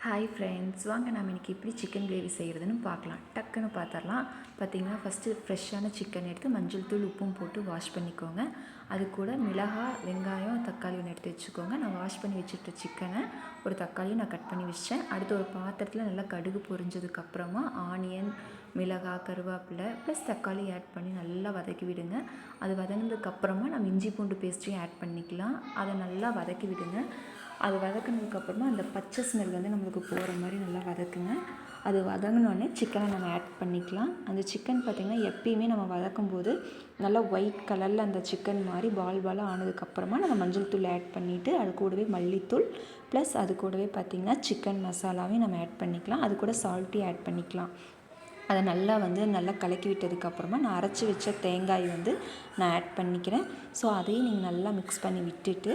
Hi friends, வாங்க நம்ம இன்றைக்கி எப்படி சிக்கன் கிரேவி செய்கிறதுன்னு பார்க்கலாம். டக்குன்னு பார்த்துடலாம். பார்த்திங்கன்னா ஃபஸ்ட்டு ஃப்ரெஷ்ஷான சிக்கன் எடுத்து மஞ்சள் தூள் உப்பும் போட்டு வாஷ் பண்ணிக்கோங்க. அது கூட மிளகாய், வெங்காயம், தக்காளி ஒன்று எடுத்து வச்சுக்கோங்க. நான் வாஷ் பண்ணி வச்சுட்ட சிக்கனை ஒரு தக்காளியும் நான் கட் பண்ணி வச்சேன். அடுத்து ஒரு பாத்திரத்தில் நல்லா கடுகு பொரிஞ்சதுக்கப்புறமா ஆனியன், மிளகாய், கருவேப்பிலை ப்ளஸ் தக்காளி ஆட் பண்ணி நல்லா வதக்கி விடுங்க. அது வதங்கினதுக்கப்புறமா நம்ம இஞ்சி பூண்டு பேஸ்ட்டையும் ஆட் பண்ணிக்கலாம். அதை நல்லா வதக்கி விடுங்க. அது வதக்கினதுக்கப்புறமா அந்த பச்சை ஸ்மெல் நம்மளுக்கு போகிற மாதிரி நல்லா வதக்குங்க. அது வதங்கினோடனே சிக்கனை நம்ம ஆட் பண்ணிக்கலாம். அந்த சிக்கன் பார்த்திங்கன்னா எப்பயுமே நம்ம வதக்கும் போது நல்லா ஒயிட் கலரில் அந்த சிக்கன் மாதிரி பாலாக ஆனதுக்கப்புறமா நம்ம மஞ்சள் தூள் ஆட் பண்ணிவிட்டு அது கூடவே மல்லித்தூள் ப்ளஸ் அது கூடவே பார்த்திங்கன்னா சிக்கன் மசாலாவையும் நம்ம ஆட் பண்ணிக்கலாம். அது கூட சால்ட்டையும் ஆட் பண்ணிக்கலாம். அதை நல்லா கலக்கி விட்டதுக்கப்புறமா நான் அரைச்சி வச்ச தேங்காய் நான் ஆட் பண்ணிக்கிறேன். ஸோ அதையும் நீங்கள் நல்லா மிக்ஸ் பண்ணி விட்டுட்டு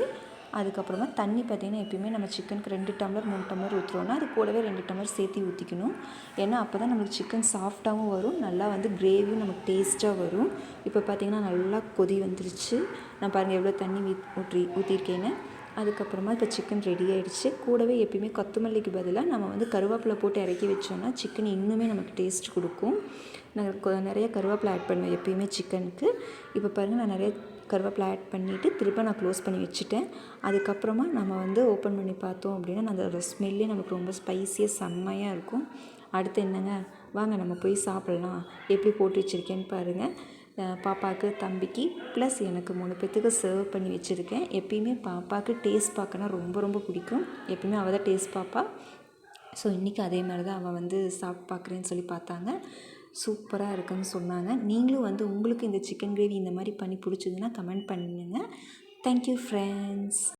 அதுக்கப்புறமா தண்ணி பார்த்திங்கன்னா எப்பயுமே நம்ம சிக்கனுக்கு 2 டம்ளர் 3 டம்ளர் ஊற்றுறோன்னா அது கூடவே 2 டம்ளர் சேர்த்து ஊற்றிக்கணும். ஏன்னா அப்போ தான் நம்மளுக்கு சிக்கன் சாஃப்டாகவும் வரும், நல்லா கிரேவியும் நமக்கு டேஸ்ட்டாக வரும். இப்போ பார்த்திங்கன்னா நல்லா கொதி வந்துருச்சு. நான் பாருங்கள் எவ்வளோ தண்ணி ஊற்றிருக்கேன்னு. அதுக்கப்புறமா இப்போ சிக்கன் ரெடி ஆகிடுச்சு. கூடவே எப்பயுமே கொத்தமல்லிக்கு பதிலாக நம்ம கருவேப்பிலை போட்டு இறக்கி வச்சோன்னா சிக்கன் இன்னுமே நமக்கு டேஸ்ட் கொடுக்கும். நான் நிறைய கருவேப்பிலை ஆட் பண்ணுவேன் எப்பயுமே சிக்கனுக்கு. இப்போ பாருங்கள் நான் நிறைய கருவேப்பிலை ஆட் பண்ணிவிட்டு திரும்ப நான் க்ளோஸ் பண்ணி வச்சுட்டேன். அதுக்கப்புறமா நம்ம ஓப்பன் பண்ணி பார்த்தோம் அப்படின்னா அதோட ஸ்மெல்லே நமக்கு ரொம்ப ஸ்பைஸியாக செம்மையாக இருக்கும். அடுத்து என்னங்க, வாங்க நம்ம போய் சாப்பிட்லாம். எப்படி போட்டு வச்சுருக்கேன்னு பாருங்கள். பாப்பாவுக்கு, தம்பிக்கு ப்ளஸ் எனக்கு 3 பேர்த்துக்கு சர்வ் பண்ணி வச்சுருக்கேன். எப்பயுமே பாப்பாவுக்கு டேஸ்ட் பார்க்கனா ரொம்ப ரொம்ப பிடிக்கும். எப்பயுமே அவள் தான் டேஸ்ட் பார்ப்பா. ஸோ இன்றைக்கி அதே மாதிரி தான் அவள் சாப்பிட்டு பார்க்குறேன்னு சொல்லி பார்த்தாங்க. சூப்பராக இருக்குன்னு சொன்னாங்க. நீங்களும் உங்களுக்கு இந்த சிக்கன் கிரேவி இந்த மாதிரி பண்ணி பிடிச்சதுன்னா கமெண்ட் பண்ணுங்க. Thank you friends.